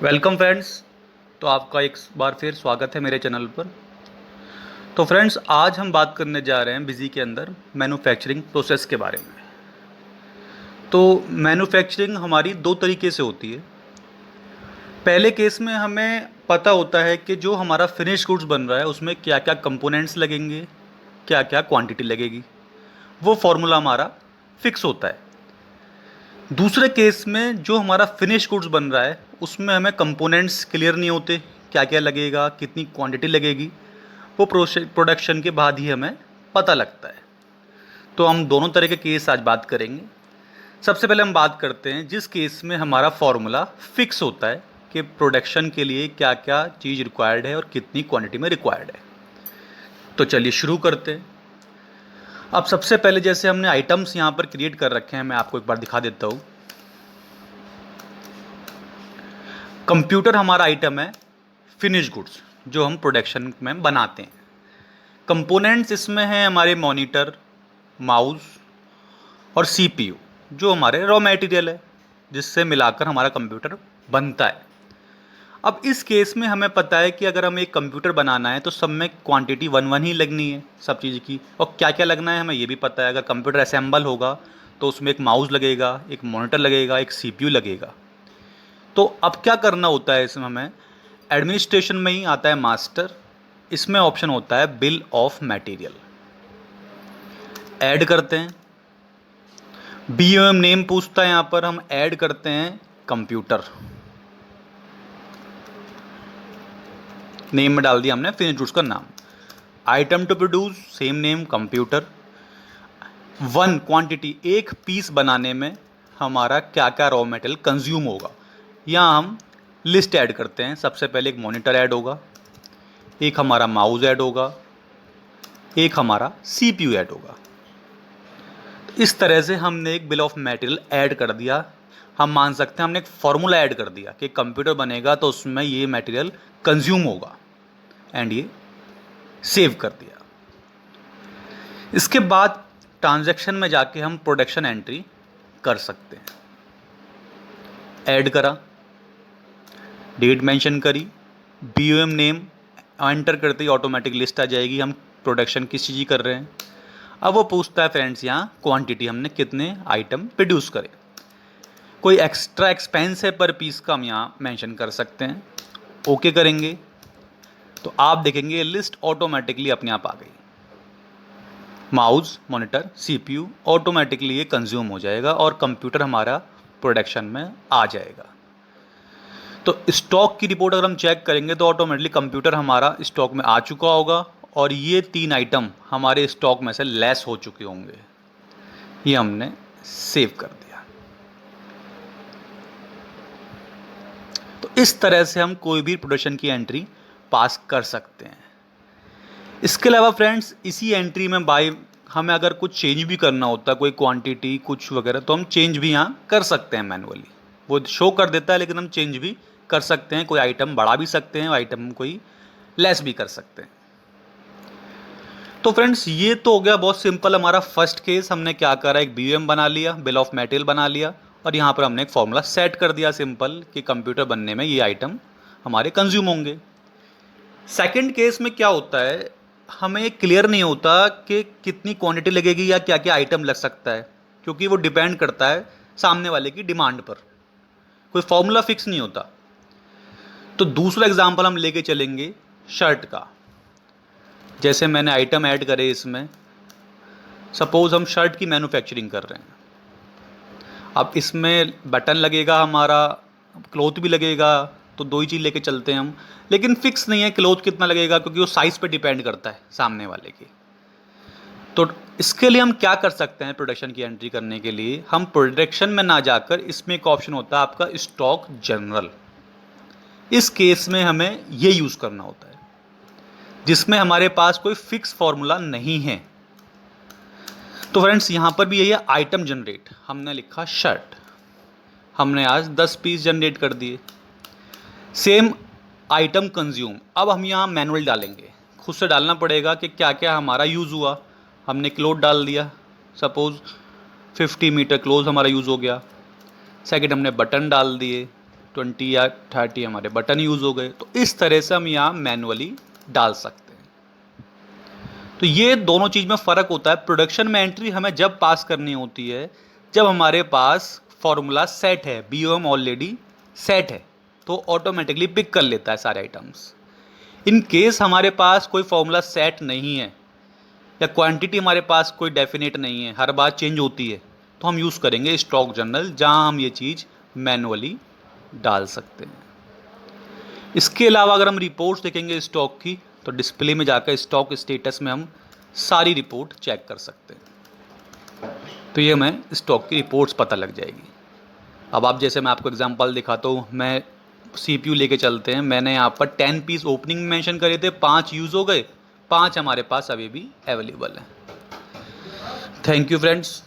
Welcome friends. तो आपका एक बार फिर स्वागत है मेरे चैनल पर। तो फ्रेंड्स, आज हम बात करने जा रहे हैं बिजी के अंदर मैन्युफैक्चरिंग प्रोसेस के बारे में। तो मैन्युफैक्चरिंग हमारी दो तरीके से होती है। पहले केस में हमें पता होता है कि जो हमारा फिनिश गुड्स बन रहा है उसमें क्या क्या कंपोनेंट्स लगेंगे, क्या क्या क्वांटिटी लगेगी, वो फार्मूला हमारा फिक्स होता है। दूसरे केस में जो हमारा फिनिश गुड्स बन रहा है उसमें हमें कंपोनेंट्स क्लियर नहीं होते, क्या क्या लगेगा, कितनी क्वांटिटी लगेगी, वो प्रोडक्शन के बाद ही हमें पता लगता है। तो हम दोनों तरह के केस आज बात करेंगे। सबसे पहले हम बात करते हैं जिस केस में हमारा फॉर्मूला फिक्स होता है कि प्रोडक्शन के लिए क्या क्या चीज़ रिक्वायर्ड है और कितनी क्वांटिटी में रिक्वायर्ड है। तो चलिए शुरू करते हैं। अब सबसे पहले जैसे हमने आइटम्स यहाँ पर क्रिएट कर रखे हैं, मैं आपको एक बार दिखा देता हूँ। कंप्यूटर हमारा आइटम है फिनिश गुड्स जो हम प्रोडक्शन में बनाते हैं। कंपोनेंट्स इसमें हैं हमारे मॉनिटर, माउस और सीपीयू जो हमारे रॉ मटेरियल है जिससे मिलाकर हमारा कंप्यूटर बनता है। अब इस केस में हमें पता है कि अगर हमें एक कंप्यूटर बनाना है तो सब में क्वांटिटी वन वन ही लगनी है सब चीज़ की, और क्या क्या लगना है हमें ये भी पता है। अगर कंप्यूटर असेंबल होगा तो उसमें एक माउस लगेगा, एक मॉनिटर लगेगा, एक सीपीयू लगेगा। तो अब क्या करना होता है इसमें हमें, एडमिनिस्ट्रेशन में ही आता है मास्टर, इसमें ऑप्शन होता है बिल ऑफ मटेरियल। ऐड करते हैं, बीओएम नेम पूछता है, यहाँ पर हम ऐड करते हैं कंप्यूटर। नेम में डाल दिया हमने फिनिश गुड्स का नाम। Item to produce same name computer. One quantity एक पीस बनाने में हमारा क्या क्या रॉ मटेरियल कंज्यूम होगा, यहाँ हम लिस्ट ऐड करते हैं। सबसे पहले एक मॉनिटर ऐड होगा, एक हमारा माउस ऐड होगा, एक हमारा सीपीयू ऐड होगा। इस तरह से हमने एक बिल ऑफ मटेरियल ऐड कर दिया। हम मान सकते हैं हमने एक फार्मूला ऐड कर दिया कि कंप्यूटर बनेगा तो उसमें ये मटेरियल कंज्यूम होगा, एंड ये सेव कर दिया। इसके बाद ट्रांजैक्शन में जाके हम प्रोडक्शन एंट्री कर सकते हैं। ऐड करा, डेट मेंशन करी, बीओएम नेम एंटर करते ही ऑटोमेटिक लिस्ट आ जाएगी हम प्रोडक्शन किस चीज़ की कर रहे हैं। अब वो पूछता है फ्रेंड्स यहाँ क्वांटिटी हमने कितने आइटम प्रोड्यूस करे। कोई एक्स्ट्रा एक्सपेंस है पर पीस का हम यहाँ मेंशन कर सकते हैं। ओके करेंगे तो आप देखेंगे लिस्ट ऑटोमेटिकली अपने आप आ गई। माउस, मॉनिटर, सीपीयू ऑटोमेटिकली ये कंज्यूम हो जाएगा और कंप्यूटर हमारा प्रोडक्शन में आ जाएगा। तो स्टॉक की रिपोर्ट अगर हम चेक करेंगे तो ऑटोमेटिकली कंप्यूटर हमारा स्टॉक में आ चुका होगा और ये तीन आइटम हमारे स्टॉक में से लेस हो चुके होंगे। ये हमने सेव कर दिया। तो इस तरह से हम कोई भी प्रोडक्शन की एंट्री पास कर सकते हैं। इसके अलावा फ्रेंड्स इसी एंट्री में बाय हमें अगर कुछ चेंज भी करना होता है, कोई क्वांटिटी कुछ वगैरह, तो हम चेंज भी यहाँ कर सकते हैं मैनुअली। वो शो कर देता है लेकिन हम चेंज भी कर सकते हैं। कोई आइटम बढ़ा भी सकते हैं, आइटम कोई लेस भी कर सकते हैं। तो फ्रेंड्स ये तो हो गया बहुत सिंपल हमारा फर्स्ट केस। हमने क्या करा, एक बीओएम बना लिया, बिल ऑफ मटेरियल बना लिया, और यहाँ पर हमने एक फॉर्मूला सेट कर दिया सिंपल कि कंप्यूटर बनने में ये आइटम हमारे कंज्यूम होंगे। सेकंड केस में क्या होता है, हमें क्लियर नहीं होता कि कितनी क्वांटिटी लगेगी या क्या क्या आइटम लग सकता है, क्योंकि वो डिपेंड करता है सामने वाले की डिमांड पर। कोई फॉर्मूला फिक्स नहीं होता। तो दूसरा एग्जांपल हम लेके चलेंगे शर्ट का। जैसे मैंने आइटम ऐड करे इसमें, सपोज हम शर्ट की मैन्युफैक्चरिंग कर रहे हैं। अब इसमें बटन लगेगा हमारा, क्लॉथ भी लगेगा, तो दो ही चीज़ लेके चलते हैं हम। लेकिन फिक्स नहीं है क्लॉथ कितना लगेगा, क्योंकि वो साइज़ पे डिपेंड करता है सामने वाले की। तो इसके लिए हम क्या कर सकते हैं, प्रोडक्शन की एंट्री करने के लिए हम प्रोडक्शन में ना जाकर इसमें एक ऑप्शन होता है आपका स्टॉक जनरल। इस केस में हमें ये यूज़ करना होता है जिसमें हमारे पास कोई फिक्स फॉर्मूला नहीं है। तो फ्रेंड्स यहाँ पर भी यही है, आइटम जनरेट, हमने लिखा शर्ट, हमने आज 10 पीस जनरेट कर दिए। सेम आइटम कंज्यूम, अब हम यहाँ मैनुअल डालेंगे, खुद से डालना पड़ेगा कि क्या क्या हमारा यूज़ हुआ। हमने क्लोथ डाल दिया, सपोज 50 मीटर क्लोथ हमारा यूज़ हो गया। सेकंड हमने बटन डाल दिए, 20 या 30 हमारे बटन यूज़ हो गए। तो इस तरह से हम यहाँ मैनुअली डाल सकते हैं। तो ये दोनों चीज़ में फ़र्क होता है। प्रोडक्शन में एंट्री हमें जब पास करनी होती है जब हमारे पास फॉर्मूला सेट है, बीओएम ऑलरेडी सेट है, तो ऑटोमेटिकली पिक कर लेता है सारे आइटम्स। इन केस हमारे पास कोई फॉर्मूला सेट नहीं है या क्वांटिटी हमारे पास कोई डेफिनेट नहीं है, हर बार चेंज होती है, तो हम यूज़ करेंगे स्टॉक जर्नल, जहां हम ये चीज़ मैनुअली डाल सकते हैं। इसके अलावा अगर हम रिपोर्ट्स देखेंगे स्टॉक की, तो डिस्प्ले में जाकर स्टॉक स्टेटस में हम सारी रिपोर्ट चेक कर सकते हैं। तो ये हमें स्टॉक की रिपोर्ट्स पता लग जाएगी। अब आप जैसे मैं आपको एग्जांपल दिखाता हूँ, मैं CPU लेके चलते हैं, मैंने यहाँ पर 10 पीस ओपनिंग में मेंशन करे थे, 5 यूज़ हो गए, 5 हमारे पास अभी भी अवेलेबल हैं। Thank you friends.